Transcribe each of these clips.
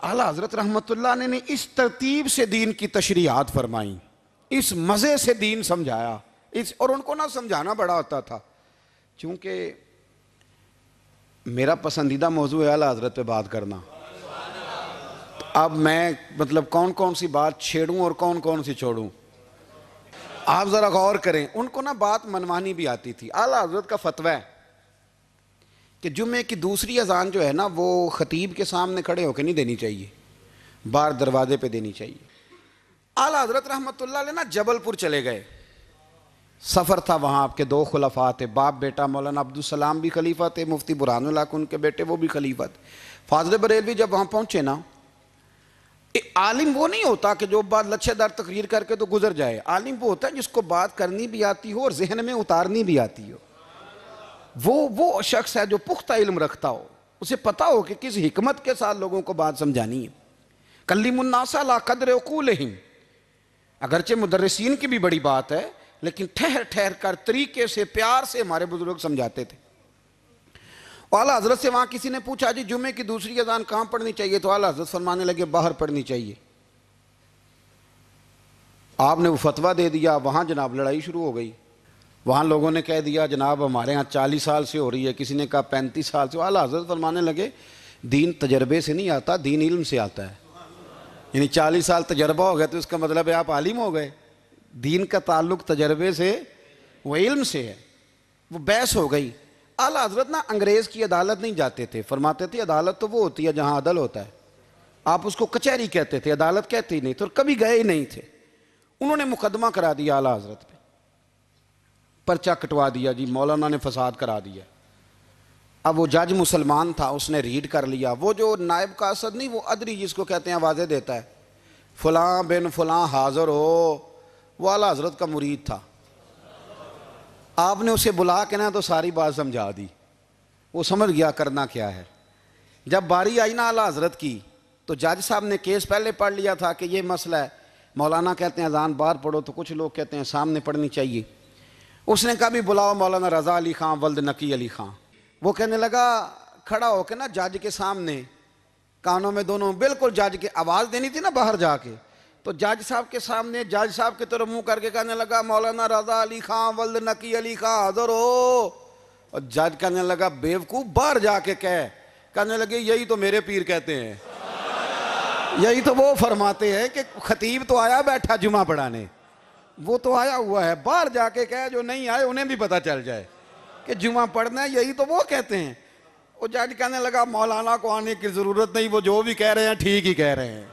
اعلیٰ حضرت رحمت اللہ نے اس ترتیب سے دین کی تشریحات فرمائیں، اس مزے سے دین سمجھایا، اور ان کو نہ سمجھانا بڑا ہوتا تھا. چونکہ میرا پسندیدہ موضوع ہے اعلیٰ حضرت پہ بات کرنا. اب میں کون کون سی بات چھیڑوں اور کون کون سی چھوڑوں. آپ ذرا غور کریں، ان کو بات منوانی بھی آتی تھی. اعلیٰ حضرت کا فتویٰ ہے کہ جمعے کی دوسری اذان جو ہے وہ خطیب کے سامنے کھڑے ہو کے نہیں دینی چاہیے، باہر دروازے پہ دینی چاہیے. اعلیٰ حضرت رحمت اللہ علیہ جبل پور چلے گئے. سفر تھا، وہاں آپ کے 2 خلفاء تھے، باپ بیٹا. مولانا عبدالسلام بھی خلیفہ تھے، مفتی برہان اللہ ان کے بیٹے وہ بھی خلیفہ تھے. فاضل بریلوی جب وہاں پہنچے عالم وہ نہیں ہوتا کہ جو بات لچھے دار تقریر کر کے تو گزر جائے. عالم وہ ہوتا ہے جس کو بات کرنی بھی آتی ہو اور ذہن میں اتارنی بھی آتی ہو. وہ شخص ہے جو پختہ علم رکھتا ہو، اسے پتا ہو کہ کس حکمت کے ساتھ لوگوں کو بات سمجھانی ہے. کلم الناس علی قدر عقولہم، اگرچہ مدرسین کی بھی بڑی بات ہے، لیکن ٹھہر ٹھہر کر طریقے سے پیار سے ہمارے بزرگ سمجھاتے تھے. اعلیٰ حضرت سے وہاں کسی نے پوچھا جی جمعے کی دوسری اذان کہاں پڑھنی چاہیے؟ تو اعلیٰ حضرت فرمانے لگے باہر پڑھنی چاہیے. آپ نے وہ فتویٰ دے دیا، وہاں جناب لڑائی شروع ہو گئی. وہاں لوگوں نے کہہ دیا جناب ہمارے ہاں 40 سال سے ہو رہی ہے، کسی نے کہا 35 سال سے. اعلیٰ حضرت فرمانے لگے دین تجربے سے نہیں آتا، دین علم سے آتا ہے. یعنی 40 سال تجربہ ہو گیا تو اس کا مطلب ہے آپ عالم ہو گئے. دین کا تعلق تجربے سے وہ علم سے ہے. وہ بحث ہو گئی. اعلیٰ حضرت انگریز کی عدالت نہیں جاتے تھے، فرماتے تھے عدالت تو وہ ہوتی ہے جہاں عدل ہوتا ہے. آپ اس کو کچہری کہتے تھے، عدالت کہتے ہی نہیں تھے، اور کبھی گئے ہی نہیں تھے. انہوں نے مقدمہ کرا دیا اعلیٰ حضرت پہ، پرچہ کٹوا دیا جی مولانا نے فساد کرا دیا. اب وہ جج مسلمان تھا، اس نے ریڈ کر لیا. وہ جو نائب قاصد نہیں، وہ ادری جس کو کہتے ہیں آوازیں دیتا ہے، فلاں بن فلاں حاضر ہو، وہ اعلیٰ حضرت کا مرید تھا. آپ نے اسے بلا کے تو ساری بات سمجھا دی. وہ سمجھ گیا کرنا کیا ہے. جب باری آئی اعلیٰ حضرت کی تو جج صاحب نے کیس پہلے پڑھ لیا تھا کہ یہ مسئلہ ہے. مولانا کہتے ہیں اذان باہر پڑھو، تو کچھ لوگ کہتے ہیں سامنے پڑھنی چاہیے. اس نے کہا بھی بلاؤ مولانا رضا علی خان ولد نقی علی خان. وہ کہنے لگا کھڑا ہو کے جج کے سامنے، کانوں میں دونوں بالکل جج کے آواز دینی تھی باہر جا کے. تو جج صاحب کے سامنے جج صاحب کی طرف منہ کر کے کہنے لگا مولانا رضا علی خان ولد نقی علی خان حاضر ہو. اور جج کہنے لگا بیوقوف باہر جا کے کہنے لگے یہی تو میرے پیر کہتے ہیں، یہی تو وہ فرماتے ہیں کہ خطیب تو آیا بیٹھا جمعہ پڑھانے، وہ تو آیا ہوا ہے، باہر جا کے کہے جو نہیں آئے انہیں بھی پتہ چل جائے کہ جمعہ پڑھنا ہے، یہی تو وہ کہتے ہیں. وہ جج کہنے لگا مولانا کو آنے کی ضرورت نہیں، وہ جو بھی کہہ رہے ہیں ٹھیک ہی کہہ رہے ہیں،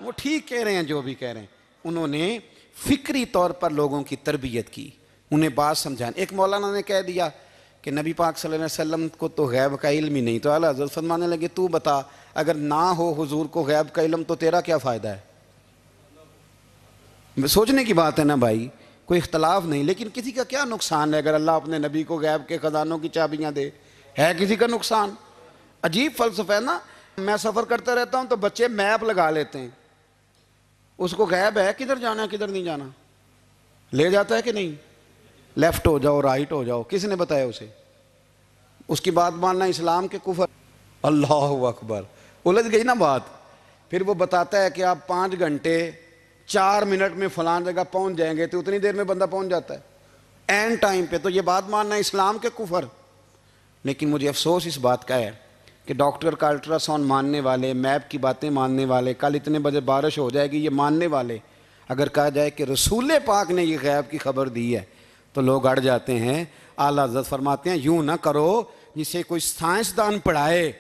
وہ ٹھیک کہہ رہے ہیں جو بھی کہہ رہے ہیں. انہوں نے فکری طور پر لوگوں کی تربیت کی، انہیں بات سمجھائیں. ایک مولانا نے کہہ دیا کہ نبی پاک صلی اللہ علیہ وسلم کو تو غیب کا علم ہی نہیں. تو اعلیٰ حضرت فرمانے لگے تو بتا اگر نہ ہو حضور کو غیب کا علم تو تیرا کیا فائدہ ہے؟ سوچنے کی بات ہے نا بھائی، کوئی اختلاف نہیں، لیکن کسی کا کیا نقصان ہے اگر اللہ اپنے نبی کو غیب کے خزانوں کی چابیاں دے؟ ہے کسی کا نقصان؟ عجیب فلسفہ ہے نا. میں سفر کرتا رہتا ہوں تو بچے میپ لگا لیتے ہیں، اس کو غیب ہے کدھر جانا ہے کدھر نہیں جانا، لے جاتا ہے کہ نہیں، لیفٹ ہو جاؤ رائٹ ہو جاؤ، کس نے بتایا اسے؟ اس کی بات ماننا اسلام کے کفر. اللہ اکبر، الجھ گئی نا بات. پھر وہ بتاتا ہے کہ آپ 5 گھنٹے 4 منٹ میں فلان جگہ پہنچ جائیں گے، تو اتنی دیر میں بندہ پہنچ جاتا ہے این ٹائم پہ. تو یہ بات ماننا اسلام کے کفر. لیکن مجھے افسوس اس بات کا ہے کہ ڈاکٹر کا الٹرا ساؤنڈ ماننے والے، میپ کی باتیں ماننے والے، کل اتنے بجے بارش ہو جائے گی یہ ماننے والے، اگر کہا جائے کہ رسول پاک نے یہ غیب کی خبر دی ہے تو لوگ اڑ جاتے ہیں. اعلیٰ حضرت فرماتے ہیں یوں نہ کرو جسے کوئی سائنسدان پڑھائے،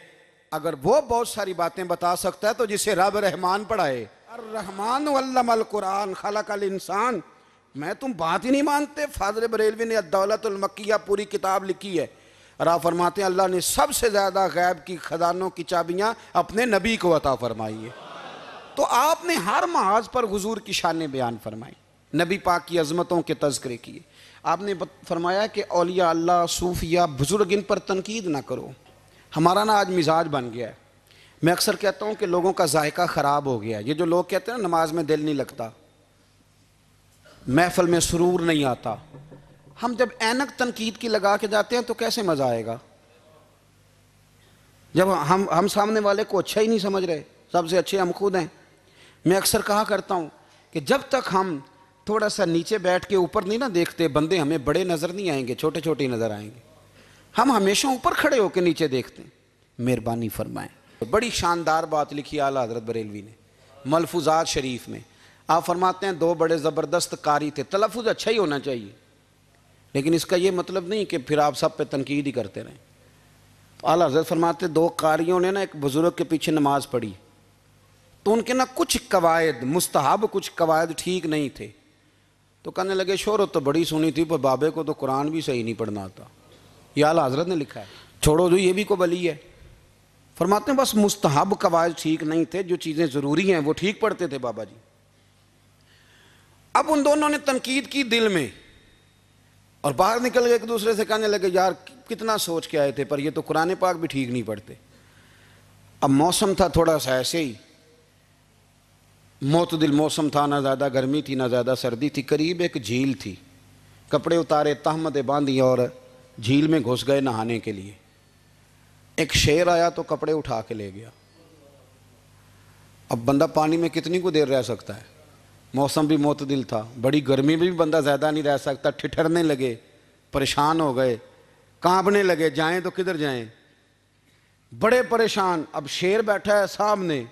اگر وہ بہت ساری باتیں بتا سکتا ہے تو جسے رب رحمان پڑھائے. الرحمن علم القرآن خلق الانسان. میں تم بات ہی نہیں مانتے. فاضل بریلوی نے الدولۃ المکیہ پوری کتاب لکھی ہے، اور آپ فرماتے ہیں اللہ نے سب سے زیادہ غیب کی خزانوں کی چابیاں اپنے نبی کو عطا فرمائی ہے. تو آپ نے ہر محاذ پر حضور کی شانیں بیان فرمائی، نبی پاک کی عظمتوں کے تذکرے کیے. آپ نے فرمایا کہ اولیاء اللہ، صوفیاء، بزرگ، ان پر تنقید نہ کرو. ہمارا نا آج مزاج بن گیا ہے. میں اکثر کہتا ہوں کہ لوگوں کا ذائقہ خراب ہو گیا ہے. یہ جو لوگ کہتے ہیں نا نماز میں دل نہیں لگتا، محفل میں سرور نہیں آتا، ہم جب اینک تنقید کی لگا کے جاتے ہیں تو کیسے مزہ آئے گا جب ہم سامنے والے کو اچھا ہی نہیں سمجھ رہے. سب سے اچھے ہم خود ہیں۔ میں اکثر کہا کرتا ہوں کہ جب تک ہم تھوڑا سا نیچے بیٹھ کے اوپر نہیں نہ دیکھتے، بندے ہمیں بڑے نظر نہیں آئیں گے، چھوٹے چھوٹے نظر آئیں گے۔ ہم ہمیشہ اوپر کھڑے ہو کے نیچے دیکھتے ہیں۔ مہربانی فرمائیں۔ بڑی شاندار بات لکھی اعلیٰ حضرت بریلوی نے ملفوظات شریف میں۔ آپ فرماتے ہیں 2 بڑے زبردست قاری تھے، تلفظ اچھا ہی ہونا چاہیے، لیکن اس کا یہ مطلب نہیں کہ پھر آپ سب پہ تنقید ہی کرتے رہیں۔ اعلیٰ حضرت فرماتے 2 قاریوں نے نا ایک بزرگ کے پیچھے نماز پڑھی، تو ان کے نا کچھ قواعد مستحب، کچھ قواعد ٹھیک نہیں تھے، تو کہنے لگے شہرت تو بڑی سنی تھی پر بابے کو تو قرآن بھی صحیح نہیں پڑھنا آتا۔ یہ اعلیٰ حضرت نے لکھا ہے، چھوڑو جو یہ بھی کو بلی ہے۔ فرماتے ہیں بس مستحب قواعد ٹھیک نہیں تھے، جو چیزیں ضروری ہیں وہ ٹھیک پڑھتے تھے بابا جی۔ اب ان دونوں نے تنقید کی دل میں، اور باہر نکل کے ایک دوسرے سے کہنے لگے یار کتنا سوچ کے آئے تھے، پر یہ تو قرآن پاک بھی ٹھیک نہیں پڑھتے۔ اب موسم تھا تھوڑا سا ایسے ہی معتدل موسم تھا، نہ زیادہ گرمی تھی نہ زیادہ سردی تھی، قریب ایک جھیل تھی، کپڑے اتارے، تہمتیں باندھی اور جھیل میں گھس گئے نہانے کے لیے۔ ایک شیر آیا تو کپڑے اٹھا کے لے گیا۔ اب بندہ پانی میں کتنی کو دیر رہ سکتا ہے، موسم بھی معتدل تھا، بڑی گرمی میں بھی بندہ زیادہ نہیں رہ سکتا، ٹھٹھرنے لگے، پریشان ہو گئے، کانپنے لگے، جائیں تو کدھر جائیں، بڑے پریشان۔ اب شیر بیٹھا ہے سامنے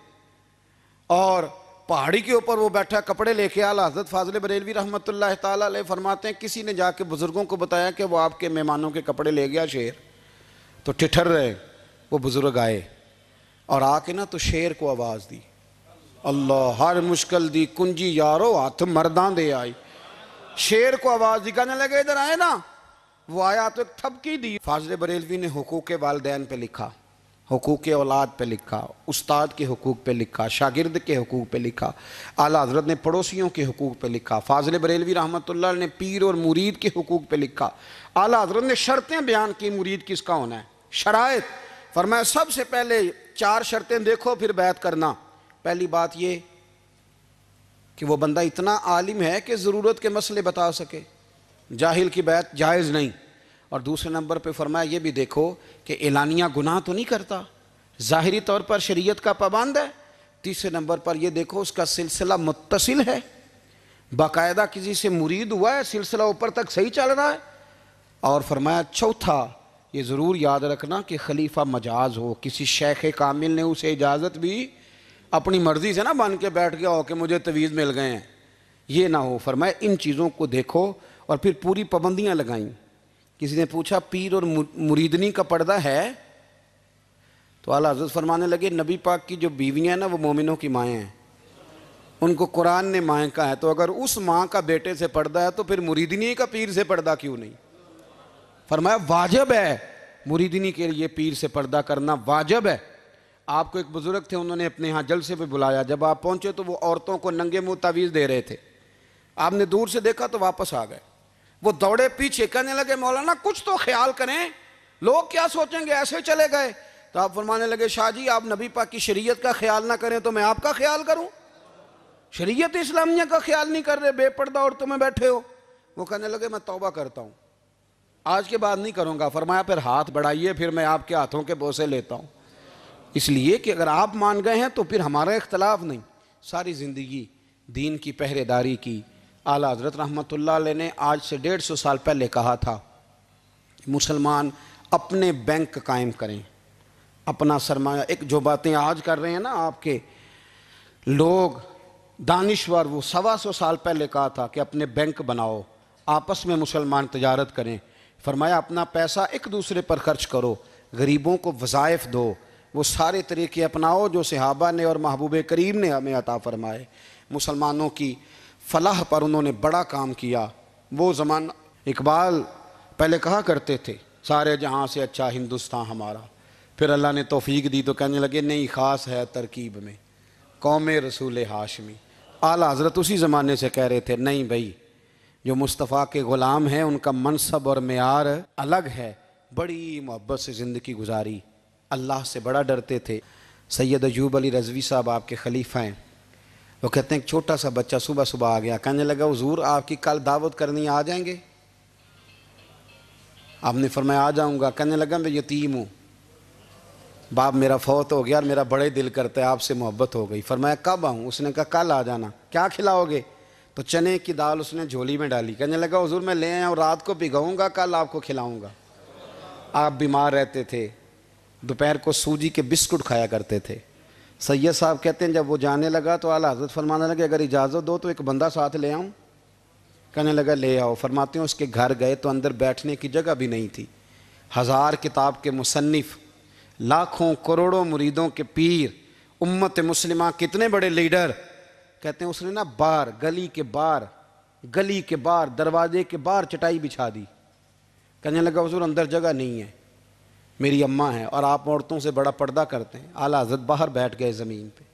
اور پہاڑی کے اوپر وہ بیٹھا کپڑے لے کے۔ اعلیٰ حضرت فاضل بریلوی رحمۃ اللہ تعالیٰ علیہ فرماتے ہیں کسی نے جا کے بزرگوں کو بتایا کہ وہ آپ کے مہمانوں کے کپڑے لے گیا شیر، تو ٹھٹھر رہے۔ وہ بزرگ آئے اور آ کے نا تو شیر کو آواز دی، اللہ ہر مشکل دی کنجی یارو ہاتھ مرداں دے آئی۔ شیر کو آواز دی، کہنے لگے ادھر آئے نا۔ وہ آیا تو ایک تھپکی دی۔ فاضل بریلوی نے حقوق والدین پہ لکھا، حقوق اولاد پہ لکھا، استاد کے حقوق پہ لکھا، شاگرد کے حقوق پہ لکھا۔ اعلیٰ حضرت نے پڑوسیوں کے حقوق پہ لکھا۔ فاضل بریلوی رحمۃ اللہ نے پیر اور مرید کے حقوق پہ لکھا۔ اعلیٰ حضرت نے شرطیں بیان کی مرید کس کا ہونا ہے، شرائط۔ فرمایا سب سے پہلے 4 شرطیں دیکھو پھر بیعت کرنا۔ پہلی بات یہ کہ وہ بندہ اتنا عالم ہے کہ ضرورت کے مسئلے بتا سکے، جاہل کی بیعت جائز نہیں۔ اور دوسرے نمبر پہ فرمایا یہ بھی دیکھو کہ اعلانیہ گناہ تو نہیں کرتا، ظاہری طور پر شریعت کا پابند ہے۔ تیسرے نمبر پر یہ دیکھو اس کا سلسلہ متصل ہے، باقاعدہ کسی سے مرید ہوا ہے، سلسلہ اوپر تک صحیح چل رہا ہے۔ اور فرمایا چوتھا یہ ضرور یاد رکھنا کہ خلیفہ مجاز ہو، کسی شیخ کامل نے اسے اجازت بھی اپنی مرضی سے نہ بن کے بیٹھ گیا ہو کہ مجھے تویز مل گئے ہیں، یہ نہ ہو۔ فرمایا ان چیزوں کو دیکھو اور پھر پوری پابندیاں لگائیں۔ کسی نے پوچھا پیر اور مریدنی کا پردہ ہے؟ تو اعلیٰ حضرت فرمانے لگے نبی پاک کی جو بیویاں ہیں نا وہ مومنوں کی مائیں ہیں، ان کو قرآن نے مائیں کہا ہے، تو اگر اس ماں کا بیٹے سے پردہ ہے تو پھر مریدنی کا پیر سے پردہ کیوں نہیں؟ فرمایا واجب ہے مریدنی کے لیے پیر سے پردہ کرنا، واجب ہے۔ آپ کو ایک بزرگ تھے، انہوں نے اپنے ہاں جلسے پہ بلایا، جب آپ پہنچے تو وہ عورتوں کو ننگے منہ تعویذ دے رہے تھے۔ آپ نے دور سے دیکھا تو واپس آ گئے۔ وہ دوڑے پیچھے، کہنے لگے مولانا کچھ تو خیال کریں، لوگ کیا سوچیں گے، ایسے چلے گئے۔ تو آپ فرمانے لگے شاہ جی آپ نبی پاک کی شریعت کا خیال نہ کریں تو میں آپ کا خیال کروں؟ شریعت اسلامیہ کا خیال نہیں کر رہے، بے پردہ عورتوں میں بیٹھے ہو۔ وہ کہنے لگے میں توبہ کرتا ہوں، آج کے بعد نہیں کروں گا۔ فرمایا پھر ہاتھ بڑھائیے، پھر میں آپ کے ہاتھوں کے بوسے لیتا ہوں، اس لیے کہ اگر آپ مان گئے ہیں تو پھر ہمارا اختلاف نہیں۔ ساری زندگی دین کی پہرے داری کی۔ اعلیٰ حضرت رحمۃ اللہ علیہ نے آج سے 150 سال پہلے کہا تھا مسلمان اپنے بینک قائم کریں، اپنا سرمایہ۔ ایک جو باتیں آج کر رہے ہیں نا آپ کے لوگ دانشور، وہ 125 سال پہلے کہا تھا کہ اپنے بینک بناؤ، آپس میں مسلمان تجارت کریں۔ فرمایا اپنا پیسہ ایک دوسرے پر خرچ کرو، غریبوں کو وظائف دو، وہ سارے طریقے اپناؤ جو صحابہ نے اور محبوب کریم نے ہمیں عطا فرمائے۔ مسلمانوں کی فلاح پر انہوں نے بڑا کام کیا۔ وہ زمانہ اقبال پہلے کہا کرتے تھے سارے جہاں سے اچھا ہندوستان ہمارا، پھر اللہ نے توفیق دی تو کہنے لگے نہیں خاص ہے ترکیب میں قوم رسول ہاشمی۔ اعلیٰ حضرت اسی زمانے سے کہہ رہے تھے نہیں بھائی جو مصطفیٰ کے غلام ہیں ان کا منصب اور معیار الگ ہے۔ بڑی محبت سے زندگی گزاری، اللہ سے بڑا ڈرتے تھے۔ سید ایوب علی رضوی صاحب آپ کے خلیفہ ہیں، وہ کہتے ہیں ایک چھوٹا سا بچہ صبح صبح آ گیا، کہنے لگا حضور آپ کی کل دعوت کرنی آ جائیں گے؟ آپ نے فرمایا آ جاؤں گا۔ کہنے لگا میں یتیم ہوں، باپ میرا فوت ہو گیا اور میرا بڑے دل کرتا ہے آپ سے محبت ہو گئی. فرمایا کب آؤں؟ اس نے کہا کل آ جانا. کیا کھلاؤ گے؟ تو چنے کی دال اس نے جھولی میں ڈالی. کہنے لگا حضور میں لے آیا ہوں، رات کو بھگاؤں گا، کل آپ کو کھلاؤں گا. آپ بیمار رہتے تھے، دوپہر کو سوجی کے بسکٹ کھایا کرتے تھے. سید صاحب کہتے ہیں جب وہ جانے لگا تو اعلیٰ حضرت فرمانے لگے اگر اجازت دو تو ایک بندہ ساتھ لے آؤں. کہنے لگا لے آؤ. فرماتے ہیں اس کے گھر گئے تو اندر بیٹھنے کی جگہ بھی نہیں تھی. 1000 کتاب کے مصنف، لاکھوں کروڑوں مریدوں کے پیر، امت مسلمہ کتنے بڑے لیڈر. کہتے ہیں اس نے نا باہر گلی کے باہر دروازے کے باہر چٹائی بچھا دی. کہنے لگا حضور اندر جگہ نہیں ہے، میری اماں ہے اور آپ عورتوں سے بڑا پردہ کرتے ہیں. اعلیٰ حضرت باہر بیٹھ گئے زمین پہ.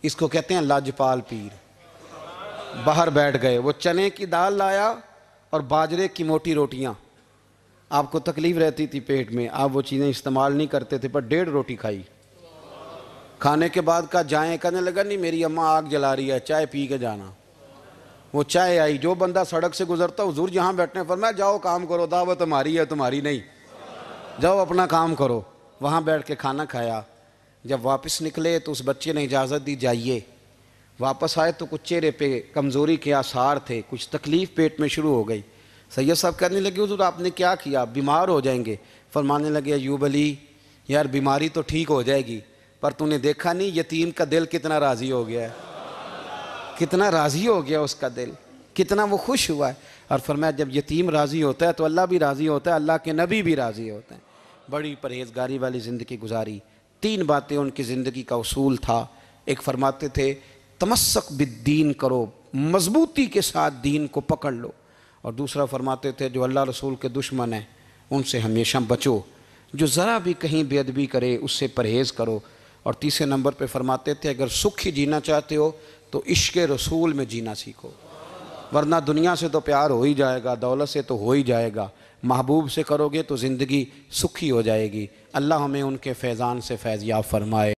اس کو کہتے ہیں لاجپال پیر. باہر بیٹھ گئے. وہ چنے کی دال لایا اور باجرے کی موٹی روٹیاں. آپ کو تکلیف رہتی تھی پیٹ میں، آپ وہ چیزیں استعمال نہیں کرتے تھے، پر 1.5 روٹی کھائی. کھانے کے بعد کہا جائیں. کہنے لگا نہیں میری اماں آگ جلا رہی ہے، چائے پی کے جانا. وہ چائے آئی. جو بندہ سڑک سے گزرتا حضور جہاں بیٹھنے فرمایا جاؤ کام کرو، دعوت ہماری ہے تمہاری نہیں، جاؤ اپنا کام کرو. وہاں بیٹھ کے کھانا کھایا. جب واپس نکلے تو اس بچے نے اجازت دی جائیے. واپس آئے تو کچھ چہرے پہ کمزوری کے آثار تھے، کچھ تکلیف پیٹ میں شروع ہو گئی. سید صاحب کہنے لگے حضور آپ نے کیا کیا؟ بیمار ہو جائیں گے. فرمانے لگے ایوب علی یار بیماری تو ٹھیک ہو جائے گی، پر تو نے دیکھا نہیں یتیم کا دل کتنا راضی ہو گیا ہے، کتنا راضی ہو گیا اس کا دل، کتنا وہ خوش ہوا ہے. اور فرمایا جب یتیم راضی ہوتا ہے تو اللہ بھی راضی ہوتا ہے، اللہ کے نبی بھی راضی ہوتے ہیں. بڑی پرہیزگاری والی زندگی گزاری. 3 باتیں ان کی زندگی کا اصول تھا. ایک فرماتے تھے تمسک بالدین کرو، مضبوطی کے ساتھ دین کو پکڑ لو. اور دوسرا فرماتے تھے جو اللہ رسول کے دشمن ہیں ان سے ہمیشہ بچو، جو ذرا بھی کہیں بے ادبی کرے اس سے پرہیز کرو. اور تیسرے نمبر پہ فرماتے تھے اگر سکھ ہی جینا چاہتے ہو تو عشق رسول میں جینا سیکھو، ورنہ دنیا سے تو پیار ہو ہی جائے گا، دولت سے تو ہو ہی جائے گا، محبوب سے کرو گے تو زندگی سکھی ہو جائے گی. اللہ ہمیں ان کے فیضان سے فیض یاب فرمائے.